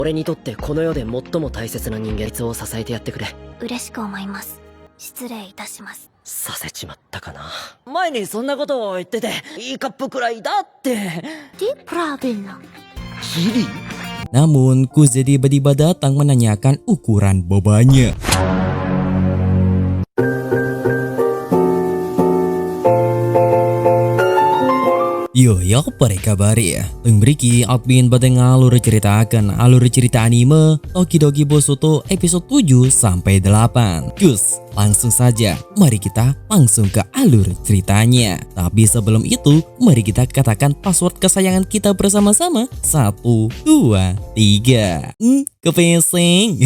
俺にとってこの世で最も大切な人間を支えてやってくれ。嬉しく思います。失礼いたします。させちまったかな。前にそんなことを言ってて、いいカップくらいだって。Di Pravilla. Gili? Namun Kuze tiba-tiba datang menanyakan ukuran bobanya. Yo ya pada kabar ya. Teng beriki admin bateng alur cerita anime Tokidoki Bosoto episode 7 sampai 8. Cus, langsung saja mari kita langsung ke alur ceritanya. Tapi sebelum itu mari kita katakan password kesayangan kita bersama-sama. 1, 2, 3. Kepesing.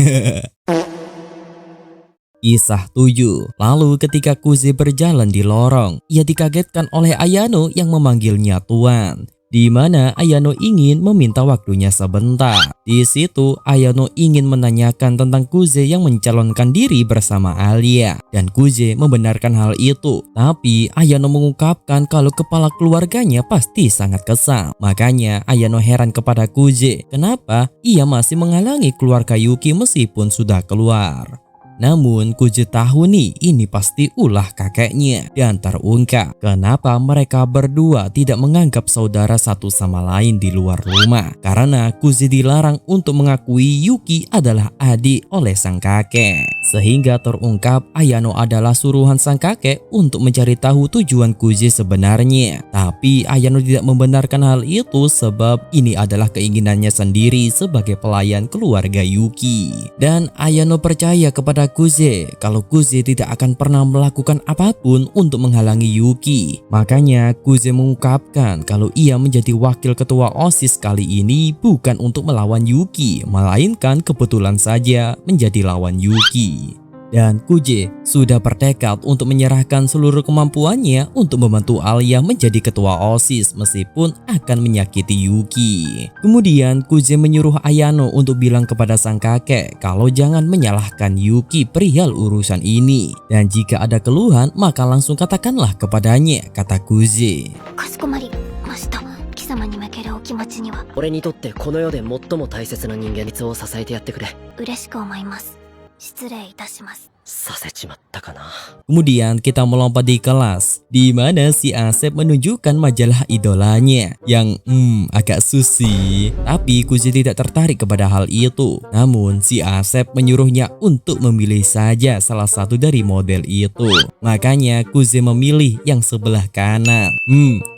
Kisah 7. Lalu ketika Kuze berjalan di lorong, ia dikagetkan oleh Ayano yang memanggilnya tuan. Di mana Ayano ingin meminta waktunya sebentar. Di situ Ayano ingin menanyakan tentang Kuze yang mencalonkan diri bersama Alia, dan Kuze membenarkan hal itu. Tapi Ayano mengungkapkan kalau kepala keluarganya pasti sangat kesal. Makanya Ayano heran kepada Kuze, kenapa ia masih menghalangi keluarga Yuki meskipun sudah keluar. Namun Kuze tahu nih ini pasti ulah kakeknya, dan terungkap kenapa mereka berdua tidak menganggap saudara satu sama lain di luar rumah. Karena Kuze dilarang untuk mengakui Yuki adalah adik oleh sang kakek. Sehingga terungkap Ayano adalah suruhan sang kakek untuk mencari tahu tujuan Kuze sebenarnya. Tapi Ayano tidak membenarkan hal itu sebab ini adalah keinginannya sendiri sebagai pelayan keluarga Yuki. Dan Ayano percaya kepada Kuze kalau Kuze tidak akan pernah melakukan apapun untuk menghalangi Yuki. Makanya Kuze mengungkapkan kalau ia menjadi wakil ketua OSIS kali ini bukan untuk melawan Yuki, melainkan kebetulan saja menjadi lawan Yuki. Dan Kuze sudah bertekad untuk menyerahkan seluruh kemampuannya untuk membantu Alia menjadi ketua OSIS meskipun akan menyakiti Yuki. Kemudian Kuze menyuruh Ayano untuk bilang kepada sang kakek kalau jangan menyalahkan Yuki perihal urusan ini. Dan jika ada keluhan maka langsung katakanlah kepadanya, kata Kuze. かしこまりました。貴様に向けるお気持ちには俺にとってこの世で最も大切な人間を支えてやってくれ。嬉しく思います。失礼いたします。させちまったかな。 Kemudian kita melompat di kelas, di mana si Asep menunjukkan majalah idolanya yang agak susi. Tapi Kuze tidak tertarik kepada hal itu. Namun si Asep menyuruhnya untuk memilih saja salah satu dari model itu. Makanya Kuze memilih yang sebelah kanan.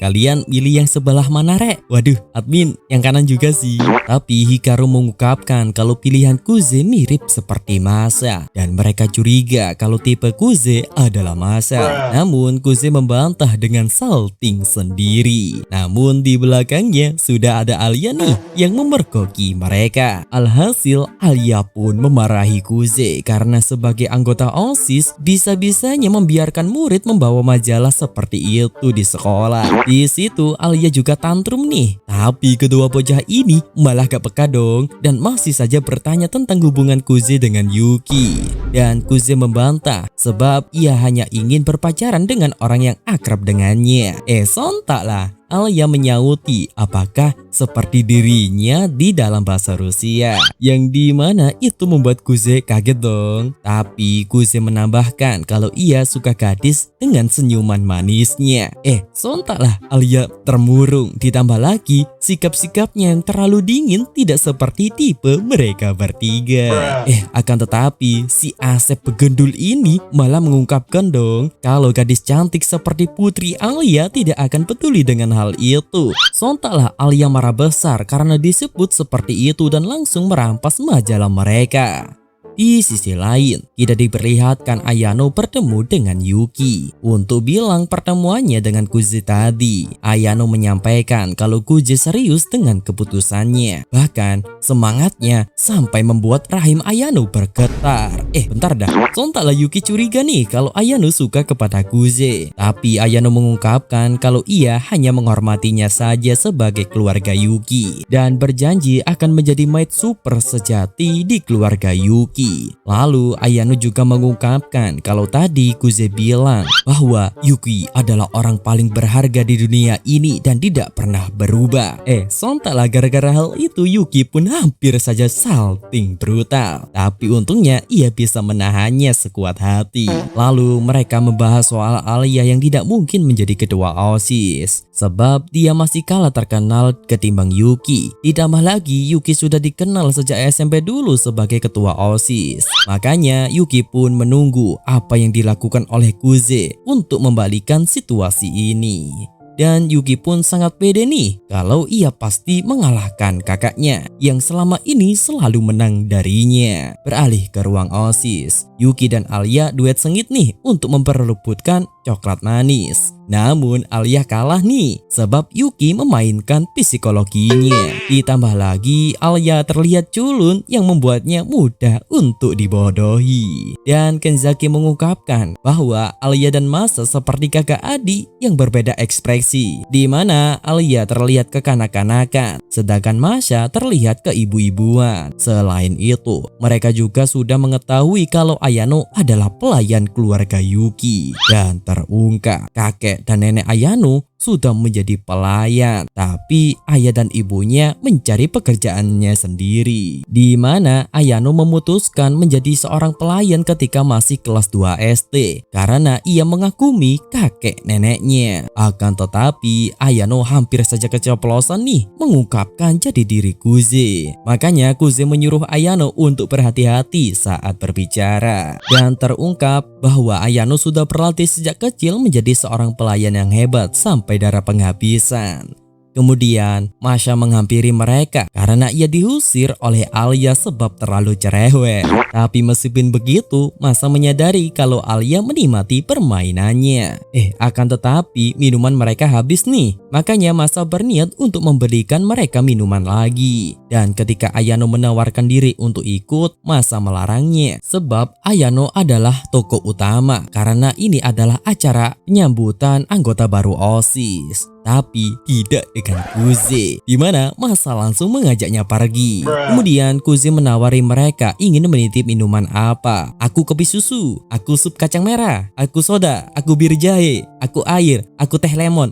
Kalian pilih yang sebelah mana rek? Waduh, admin yang kanan juga sih. Tapi Hikaru mengungkapkan kalau pilihan Kuze mirip seperti Masa, dan mereka curiga kalau tipe Kuze adalah Masa. Namun Kuze membantah dengan salting sendiri. Namun di belakangnya sudah ada Alia nih yang memergoki mereka. Alhasil Alia pun memarahi Kuze karena sebagai anggota OSIS bisa-bisanya membiarkan murid membawa majalah seperti itu di sekolah. Di situ Alia juga tantrum nih. Tapi kedua bocah ini malah gak peka dong dan masih saja bertanya tentang hubungan Kuze dengan Yuki. Dan Kuze membantah sebab ia hanya ingin berpacaran dengan orang yang akrab dengannya. Sontak lah. Alia menyauti apakah seperti dirinya di dalam bahasa Rusia, yang dimana itu membuat Kuze kaget dong. Tapi Kuze menambahkan kalau ia suka gadis dengan senyuman manisnya. Sontaklah Alia termurung, ditambah lagi sikap-sikapnya yang terlalu dingin tidak seperti tipe mereka bertiga. Akan tetapi si Asep pegendul ini malah mengungkapkan dong kalau gadis cantik seperti Putri Alia tidak akan peduli dengan hal itu. Sontaklah Alia marah besar karena disebut seperti itu dan langsung merampas majalah mereka. Di sisi lain, kita diperlihatkan Ayano bertemu dengan Yuki. Untuk bilang pertemuannya dengan Kuze tadi, Ayano menyampaikan kalau Kuze serius dengan keputusannya. Bahkan semangatnya sampai membuat rahim Ayano bergetar. Bentar dah, sontaklah Yuki curiga nih kalau Ayano suka kepada Kuze. Tapi Ayano mengungkapkan kalau ia hanya menghormatinya saja sebagai keluarga Yuki dan berjanji akan menjadi maid super sejati di keluarga Yuki. Yuki. Lalu Ayano juga mengungkapkan kalau tadi Kuze bilang bahwa Yuki adalah orang paling berharga di dunia ini dan tidak pernah berubah. Sontaklah gara-gara hal itu Yuki pun hampir saja salting brutal. Tapi untungnya ia bisa menahannya sekuat hati. Lalu mereka membahas soal Alia yang tidak mungkin menjadi ketua OSIS sebab dia masih kalah terkenal ketimbang Yuki. Ditambah lagi Yuki sudah dikenal sejak SMP dulu sebagai ketua OSIS. Makanya Yuki pun menunggu apa yang dilakukan oleh Kuze untuk membalikan situasi ini. Dan Yuki pun sangat pede nih kalau ia pasti mengalahkan kakaknya yang selama ini selalu menang darinya. Beralih ke ruang OSIS, Yuki dan Alia duet sengit nih untuk memperebutkan coklat manis. Namun Alia kalah nih sebab Yuki memainkan psikologinya. Ditambah lagi Alia terlihat culun yang membuatnya mudah untuk dibodohi. Dan Kenzaki mengungkapkan bahwa Alia dan Masa seperti kakak adik yang berbeda ekspresi, di mana Alia terlihat kekanak-kanakan sedangkan Masha terlihat keibu-ibuan. Selain itu mereka juga sudah mengetahui kalau Ayano adalah pelayan keluarga Yuki. Dan terungkap kakek dan nenek Ayano sudah menjadi pelayan, tapi ayah dan ibunya mencari pekerjaannya sendiri. Di mana Ayano memutuskan menjadi seorang pelayan ketika masih kelas 2 SD karena ia mengagumi kakek neneknya. Akan tetapi Ayano hampir saja keceplosan nih mengungkapkan jati diri Kuze. Makanya Kuze menyuruh Ayano untuk berhati-hati saat berbicara. Dan terungkap bahwa Ayano sudah berlatih sejak kecil menjadi seorang pelayan yang hebat sampai darah penghabisan. Kemudian Masha menghampiri mereka karena ia diusir oleh Alia sebab terlalu cerewet. Tapi meskipun begitu, Masha menyadari kalau Alia menikmati permainannya. Akan tetapi minuman mereka habis nih. Makanya Masha berniat untuk memberikan mereka minuman lagi. Dan ketika Ayano menawarkan diri untuk ikut, Masha melarangnya sebab Ayano adalah tokoh utama karena ini adalah acara penyambutan anggota baru OSIS. Tapi tidak dengan Kuze, di mana Masha langsung mengajaknya pergi. Kemudian Kuze menawari mereka ingin menitip minuman apa. Aku kopi susu, aku sup kacang merah, aku soda, aku bir jahe, aku air, aku teh lemon.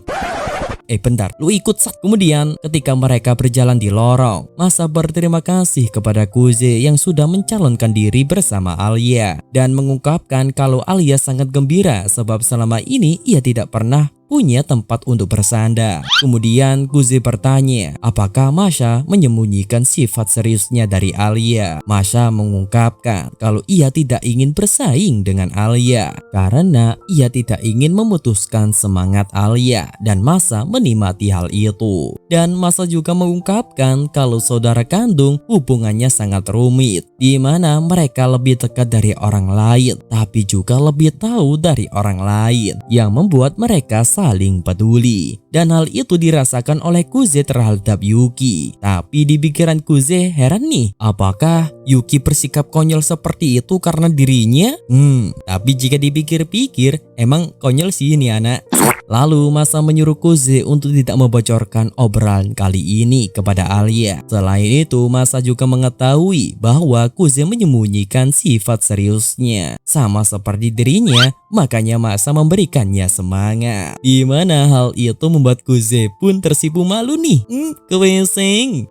Bentar, lu ikut sak. Kemudian ketika mereka berjalan di lorong, Masha berterima kasih kepada Kuze yang sudah mencalonkan diri bersama Alia dan mengungkapkan kalau Alia sangat gembira sebab selama ini ia tidak pernah punya tempat untuk bersandar. Kemudian Kuze bertanya apakah Masha menyembunyikan sifat seriusnya dari Alia. Masha mengungkapkan kalau ia tidak ingin bersaing dengan Alia karena ia tidak ingin memutuskan semangat Alia dan Masha menikmati hal itu. Dan Masha juga mengungkapkan kalau saudara kandung hubungannya sangat rumit, di mana mereka lebih dekat dari orang lain tapi juga lebih tahu dari orang lain yang membuat mereka saling peduli. Dan hal itu dirasakan oleh Kuze terhadap Yuki. Tapi di pikiran Kuze heran nih, apakah Yuki bersikap konyol seperti itu karena dirinya? Tapi jika dipikir-pikir emang konyol sih ini anak. Lalu Masha menyuruh Kuze untuk tidak membocorkan obrolan kali ini kepada Alia. Selain itu Masha juga mengetahui bahwa Kuze menyembunyikan sifat seriusnya sama seperti dirinya, makanya Masha memberikannya semangat. Di mana hal itu membuat Kuze pun tersipu malu nih. Keweseng.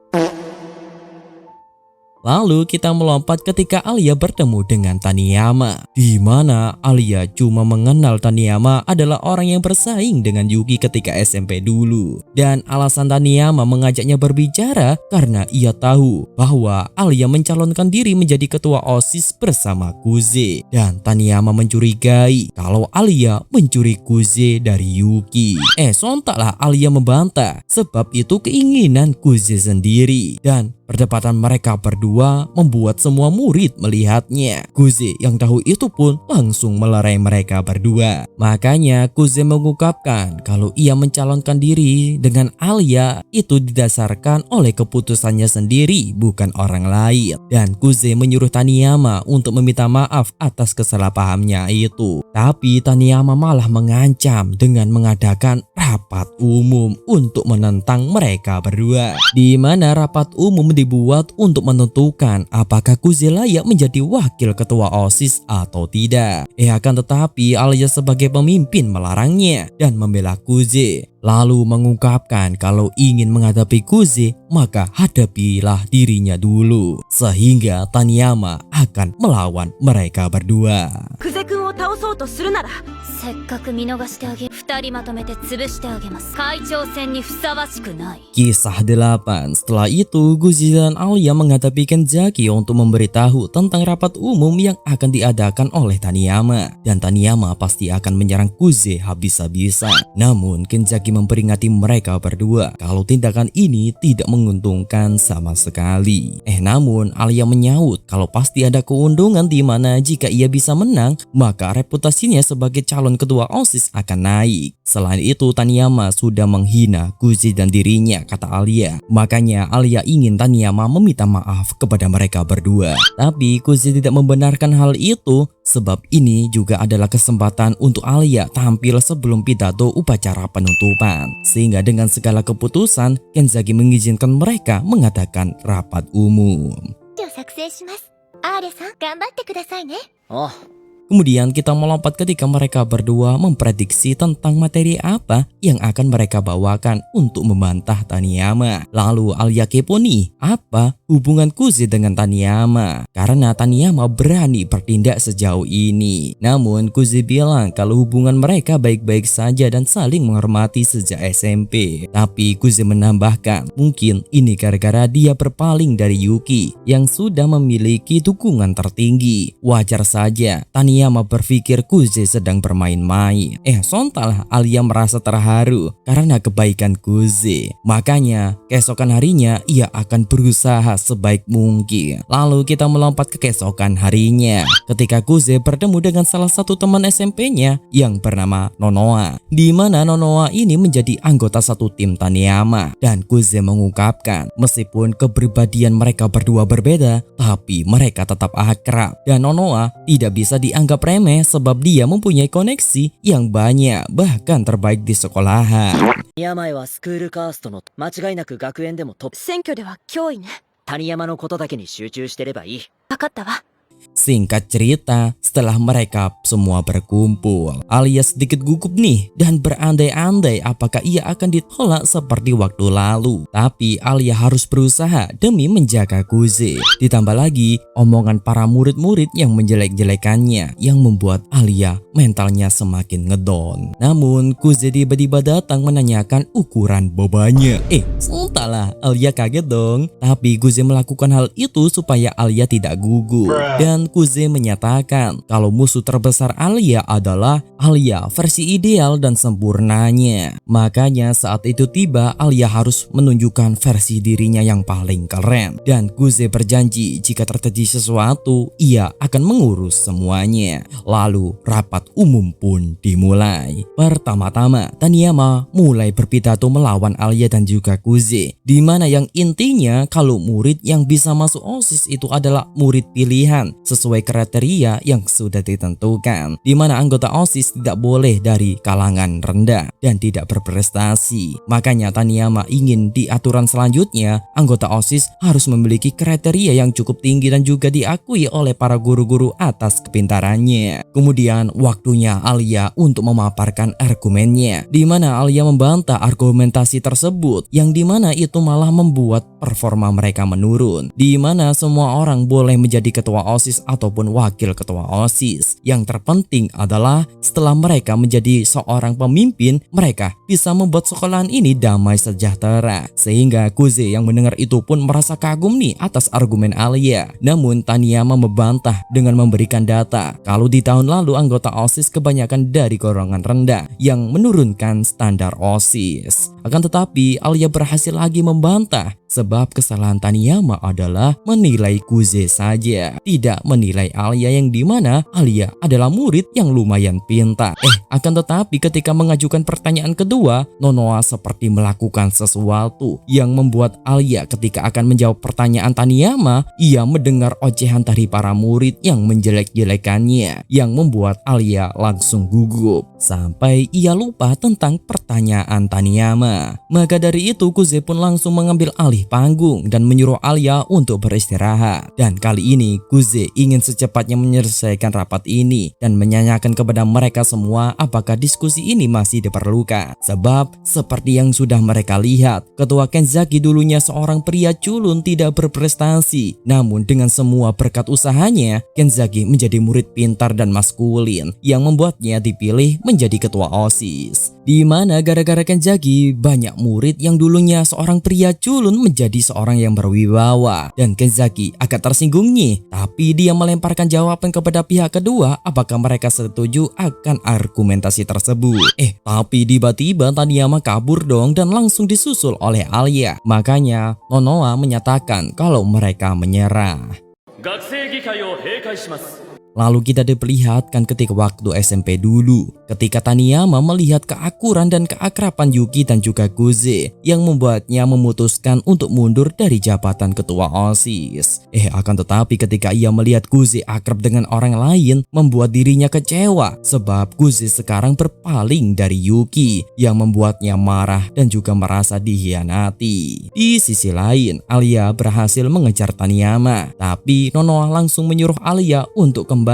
Lalu kita melompat ketika Alia bertemu dengan Taniyama, di mana Alia cuma mengenal Taniyama adalah orang yang bersaing dengan Yuki ketika SMP dulu. Dan alasan Taniyama mengajaknya berbicara karena ia tahu bahwa Alia mencalonkan diri menjadi ketua OSIS bersama Kuze. Dan Taniyama mencurigai kalau Alia mencuri Kuze dari Yuki. Sontaklah Alia membantah sebab itu keinginan Kuze sendiri. Dan perdebatan mereka berdua membuat semua murid melihatnya. Kuze yang tahu itu pun langsung melerai mereka berdua. Makanya Kuze mengungkapkan kalau ia mencalonkan diri dengan Alia itu didasarkan oleh keputusannya sendiri, bukan orang lain. Dan Kuze menyuruh Taniyama untuk meminta maaf atas kesalahpahamnya itu. Tapi Taniyama malah mengancam dengan mengadakan rapat umum untuk menentang mereka berdua. Di mana rapat umum dibuat untuk menentukan apakah Kuze layak menjadi wakil ketua OSIS atau tidak. Akan tetapi Alia sebagai pemimpin melarangnya dan membela Kuze. Lalu mengungkapkan kalau ingin menghadapi Kuze, maka hadapilah dirinya dulu. Sehingga Taniyama akan melawan mereka berdua. 久世君を倒そうとするならせっかく見逃してあげ二人まとめて潰してあげます。会長選にふさわしくない。 Kisah 8. Setelah itu, Guzi dan Alia menghadapi Kenzaki untuk memberitahu tentang rapat umum yang akan diadakan oleh Taniyama. Dan Taniyama pasti akan menyerang Kuze habis-habisan. Namun, Kenzaki memperingati mereka berdua kalau tindakan ini tidak menguntungkan sama sekali. Namun Alia menyaut kalau pasti ada keuntungan di mana jika ia bisa menang, maka reputasinya sebagai calon ketua OSIS akan naik. Selain itu, Taniyama sudah menghina Guzi dan dirinya, kata Alia. Makanya Alia ingin Taniyama meminta maaf kepada mereka berdua. Tapi Guzi tidak membenarkan hal itu, sebab ini juga adalah kesempatan untuk Alia tampil sebelum pidato upacara penutupan. Sehingga dengan segala keputusan, Kenzaki mengizinkan mereka mengadakan rapat umum. 作成します。アーレさん、頑張ってくださいね。あ、 Kemudian kita melompat ketika mereka berdua memprediksi tentang materi apa yang akan mereka bawakan untuk membantah Taniyama. Lalu Alia kepo nih, apa hubungan Kuze dengan Taniyama? Karena Taniyama berani bertindak sejauh ini. Namun Kuze bilang kalau hubungan mereka baik-baik saja dan saling menghormati sejak SMP. Tapi Kuze menambahkan, mungkin ini gara-gara dia berpaling dari Yuki yang sudah memiliki dukungan tertinggi. Wajar saja Taniyama berpikir Kuze sedang bermain-main. Sontal Alia merasa terharu karena kebaikan Kuze. Makanya keesokan harinya ia akan berusaha sebaik mungkin. Lalu kita melompat ke keesokan harinya ketika Kuze bertemu dengan salah satu teman SMP-nya yang bernama Nonoa. Di mana Nonoa ini menjadi anggota satu tim Taniyama. Dan Kuze mengungkapkan meskipun kepribadian mereka berdua berbeda, tapi mereka tetap akrab. Dan Nonoa tidak bisa dianggap remeh sebab dia mempunyai koneksi yang banyak, bahkan terbaik di sekolahan. 谷前はスクールカーストの間違いなく学園でもトップ。選挙では脅威ね。谷山のことだけに集中してればいい。分かったわ。 Singkat cerita, setelah mereka semua berkumpul, Alia sedikit gugup nih dan berandai-andai apakah ia akan ditolak seperti waktu lalu. Tapi Alia harus berusaha demi menjaga Kuze. Ditambah lagi omongan para murid-murid yang menjelek-jelekannya yang membuat Alia mentalnya semakin ngedon. Namun Kuze tiba-tiba datang menanyakan ukuran bobanya. Entahlah, Alia kaget dong. Tapi Kuze melakukan hal itu supaya Alia tidak gugup. Dan Kuze menyatakan kalau musuh terbesar Alia adalah Alia versi ideal dan sempurnanya. Makanya saat itu tiba, Alia harus menunjukkan versi dirinya yang paling keren. Dan Kuze berjanji jika terjadi sesuatu, ia akan mengurus semuanya. Lalu rapat umum pun dimulai. Pertama-tama Taniyama mulai berpidato melawan Alia dan juga Kuze, di mana yang intinya kalau murid yang bisa masuk OSIS itu adalah murid pilihan sesuai kriteria yang sudah ditentukan, di mana anggota OSIS tidak boleh dari kalangan rendah dan tidak berprestasi. Makanya Taniyama ingin di aturan selanjutnya anggota OSIS harus memiliki kriteria yang cukup tinggi dan juga diakui oleh para guru-guru atas kepintarannya. Kemudian waktunya Alia untuk memaparkan argumennya, di mana Alia membantah argumentasi tersebut yang dimana itu malah membuat performa mereka menurun, di mana semua orang boleh menjadi ketua OSIS ataupun wakil ketua OSIS. Yang terpenting adalah setelah mereka menjadi seorang pemimpin, mereka bisa membuat sekolahan ini damai sejahtera. Sehingga Kuze yang mendengar itu pun merasa kagum nih atas argumen Alia. Namun Taniyama membantah dengan memberikan data kalau di tahun lalu anggota OSIS kebanyakan dari golongan rendah yang menurunkan standar OSIS. Akan tetapi Alia berhasil lagi membantah sebab kesalahan Taniyama adalah menilai Kuze saja, tidak menilai Alia yang dimana Alia adalah murid yang lumayan pintar. Akan tetapi ketika mengajukan pertanyaan kedua, Nonoa seperti melakukan sesuatu yang membuat Alia ketika akan menjawab pertanyaan Taniyama, ia mendengar ocehan dari para murid yang menjelek-jelekannya, yang membuat Alia langsung gugup. sampai ia lupa tentang pertanyaan Taniyama. Maka dari itu Kuze pun langsung mengambil alih panggung dan menyuruh Alia untuk beristirahat. Dan kali ini Kuze ingin secepatnya menyelesaikan rapat ini dan menanyakan kepada mereka semua apakah diskusi ini masih diperlukan. Sebab seperti yang sudah mereka lihat, Ketua Kenzaki dulunya seorang pria culun tidak berprestasi. Namun dengan semua berkat usahanya, Kenzaki menjadi murid pintar dan maskulin yang membuatnya dipilih menjadi ketua OSIS. Di mana gara-gara Kenzaki, banyak murid yang dulunya seorang pria culun menjadi seorang yang berwibawa. Dan Kenzaki agak tersinggung nih, tapi dia melemparkan jawaban kepada pihak kedua apakah mereka setuju akan argumentasi tersebut. Tapi tiba-tiba Taniyama kabur dong dan langsung disusul oleh Alia. Makanya Nonoa menyatakan kalau mereka menyerah. Lalu kita diperlihatkan ketika waktu SMP dulu, ketika Taniyama melihat keakuran dan keakraban Yuki dan juga Kuze yang membuatnya memutuskan untuk mundur dari jabatan ketua OSIS. Akan tetapi ketika ia melihat Kuze akrab dengan orang lain, membuat dirinya kecewa sebab Kuze sekarang berpaling dari Yuki yang membuatnya marah dan juga merasa dikhianati. Di sisi lain, Alia berhasil mengejar Taniyama, tapi Nonoa langsung menyuruh Alia untuk kembali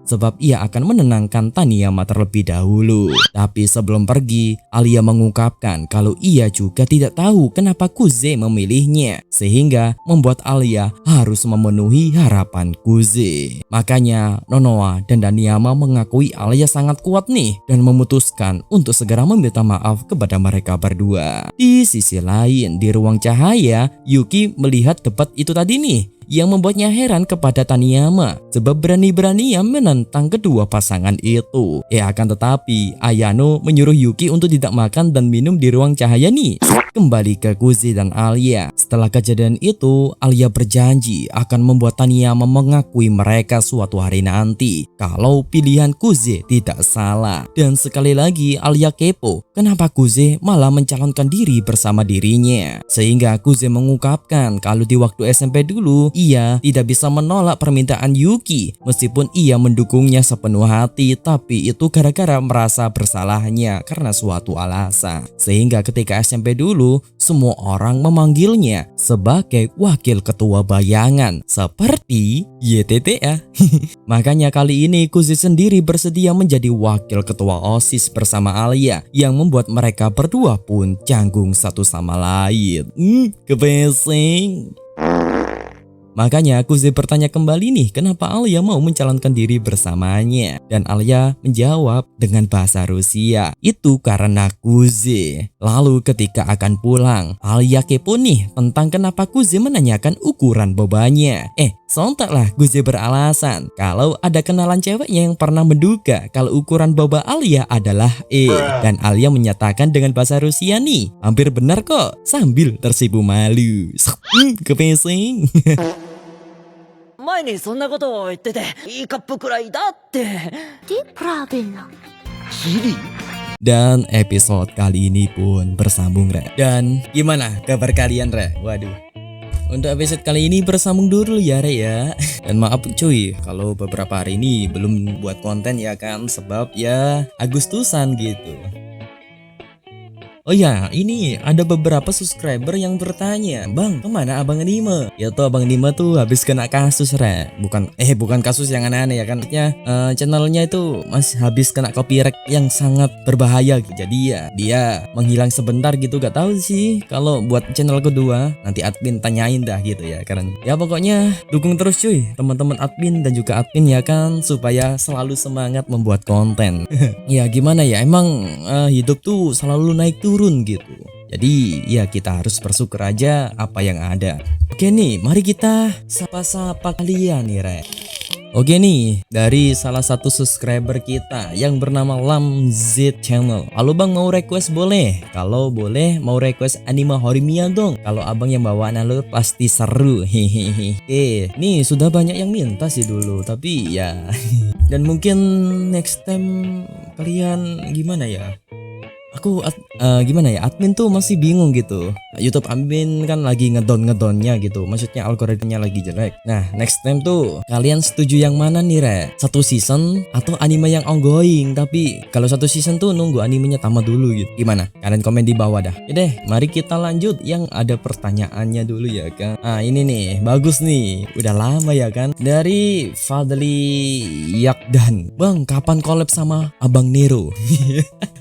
sebab ia akan menenangkan Taniyama terlebih dahulu. Tapi sebelum pergi, Alia mengungkapkan kalau ia juga tidak tahu kenapa Kuze memilihnya, sehingga membuat Alia harus memenuhi harapan Kuze. Makanya Nonoa dan Taniyama mengakui Alia sangat kuat nih dan memutuskan untuk segera meminta maaf kepada mereka berdua. Di sisi lain, di ruang cahaya, Yuki melihat debat itu tadi nih yang membuatnya heran kepada Taniyama sebab berani-beraninya menentang kedua pasangan itu. Akan tetapi Ayano menyuruh Yuki untuk tidak makan dan minum di ruang cahaya nih. Kembali ke Kuze dan Alia. Setelah kejadian itu, Alia berjanji akan membuat Taniyama mengakui mereka suatu hari nanti kalau pilihan Kuze tidak salah. Dan sekali lagi Alia kepo kenapa Kuze malah mencalonkan diri bersama dirinya. Sehingga Kuze mengungkapkan kalau di waktu SMP dulu ia tidak bisa menolak permintaan Yuki meskipun ia mendukungnya sepenuh hati, tapi itu gara-gara merasa bersalahnya karena suatu alasan. Sehingga ketika SMP dulu semua orang memanggilnya sebagai wakil ketua bayangan seperti YTTA. Makanya kali ini Kuze sendiri bersedia menjadi wakil ketua OSIS bersama Alia yang membuat mereka berdua pun canggung satu sama lain. Kepesing. Makanya Kuze bertanya kembali nih kenapa Alia mau mencalonkan diri bersamanya. Dan Alia menjawab dengan bahasa Rusia, itu karena Kuze. Lalu ketika akan pulang, Alia kepo nih tentang kenapa Kuze menanyakan ukuran bobanya. Sontaklah Kuze beralasan kalau ada kenalan ceweknya yang pernah menduga kalau ukuran boba Alia adalah E. Dan Alia menyatakan dengan bahasa Rusia nih, hampir benar kok, sambil tersipu malu. Kepesing. 前にそんなことを言ってていいカップくらいだって。 Dan episode kali ini pun bersambung, Re. Dan gimana kabar kalian, Re? Waduh, untuk episode kali ini bersambung dulu ya, Re ya. Dan maaf cuy kalau beberapa hari ini belum buat konten ya kan, sebab ya Agustusan gitu. Oh ya, ini ada beberapa subscriber yang bertanya, Bang, kemana Abang Anime? Ya tuh Abang Anime tuh habis kena kasus, Re. Bukan kasus yang aneh-aneh ya kan. Channelnya itu masih habis kena copyright yang sangat berbahaya. Jadi ya dia menghilang sebentar gitu, gak tahu sih kalau buat channel kedua. Nanti admin tanyain dah gitu ya. Karena ya pokoknya dukung terus cuy teman-teman admin dan juga admin ya kan, supaya selalu semangat membuat konten. Ya gimana ya, emang hidup tuh selalu naik turun gitu. Jadi ya kita harus bersyukur aja apa yang ada. Oke nih, mari kita sapa-sapa kalian nih, Re. Oke nih, dari salah satu subscriber kita yang bernama Lamzit Channel. Halo Bang, mau request boleh? Kalau boleh mau request anime Horimiya dong. Kalau abang yang bawa lo pasti seru. Hehehe. Nih sudah banyak yang minta sih dulu, tapi ya dan mungkin next time kalian gimana ya? gimana ya, admin tuh masih bingung gitu. YouTube admin kan lagi ngedonnya gitu, maksudnya algoritmanya lagi jelek. Nah next time tuh kalian setuju yang mana nih Re? Satu season atau anime yang ongoing? Tapi kalau satu season tuh nunggu animenya tamat dulu gitu. Gimana? Kalian komen di bawah dah. Oke deh, mari kita lanjut yang ada pertanyaannya dulu ya kan. Ini nih bagus nih, udah lama ya kan, dari Fadli Yakdan. Bang, kapan collab sama Abang Nero?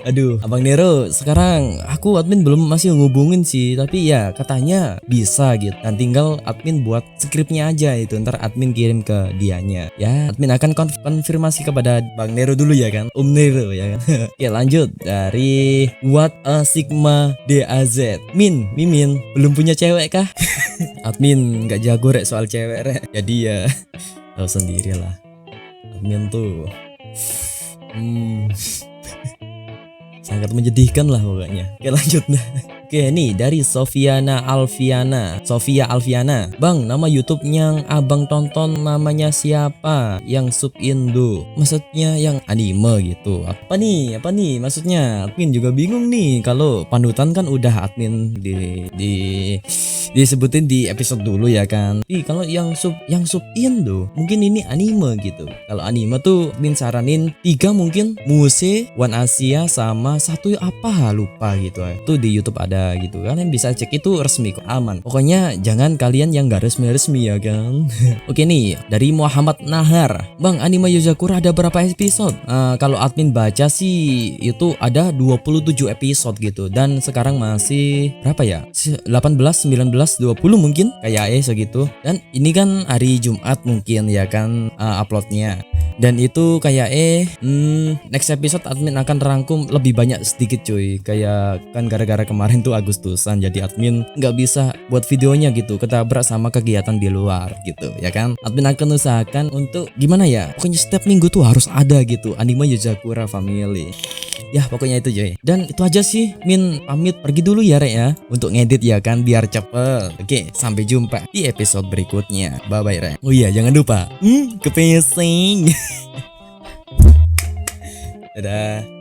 Aduh, Abang Nero, sekarang aku admin belum masih ngubungin sih, tapi ya katanya bisa gitu. Dan tinggal admin buat skripnya aja itu, ntar admin kirim ke dianya. Ya, admin akan konfirmasi kepada Bang Nero dulu ya kan, Nero ya kan. Oke, lanjut dari What a Sigma DAZ. Mimin, belum punya cewek kah? Admin nggak jago rek soal cewek rek. Jadi ya tahu sendiri lah. Admin tuh sangat menyedihkan lah pokoknya. Oke lanjut nah. Oke nih dari Sofia Alfiana. Bang, nama YouTube yang abang tonton namanya siapa? Yang sub Indo, maksudnya yang anime gitu. Apa nih maksudnya? Admin juga bingung nih. Kalau panutan kan udah admin disebutin di episode dulu ya kan. Tapi kalau yang sub Indo mungkin ini anime gitu. Kalau anime tuh admin saranin 3 mungkin, Muse, One Asia, sama satu apa lupa gitu. Itu di YouTube ada gitu, kalian bisa cek, itu resmi kok, aman. Pokoknya jangan kalian yang gak resmi ya kan. Oke nih dari Muhammad Nahar. Bang, anime Yozakura ada berapa episode? Kalau admin baca sih itu ada 27 episode gitu, dan sekarang masih berapa ya, 18, 19, 20 mungkin kayak segitu. Dan ini kan hari Jumat mungkin ya kan uploadnya. Dan itu kayak next episode admin akan rangkum lebih banyak sedikit cuy. Kayak kan gara-gara kemarin tuh Agustusan, jadi admin nggak bisa buat videonya gitu, ketabrak sama kegiatan di luar gitu ya kan. Admin akan usahakan untuk gimana ya, pokoknya setiap minggu tuh harus ada gitu anime Yozakura Family. Ya pokoknya itu cuy. Dan itu aja sih, Min pamit pergi dulu ya Rek ya, untuk ngedit ya kan biar cepet. Oke, sampai jumpa di episode berikutnya. Bye bye Rek. Oh iya jangan lupa kepesing. Dadah.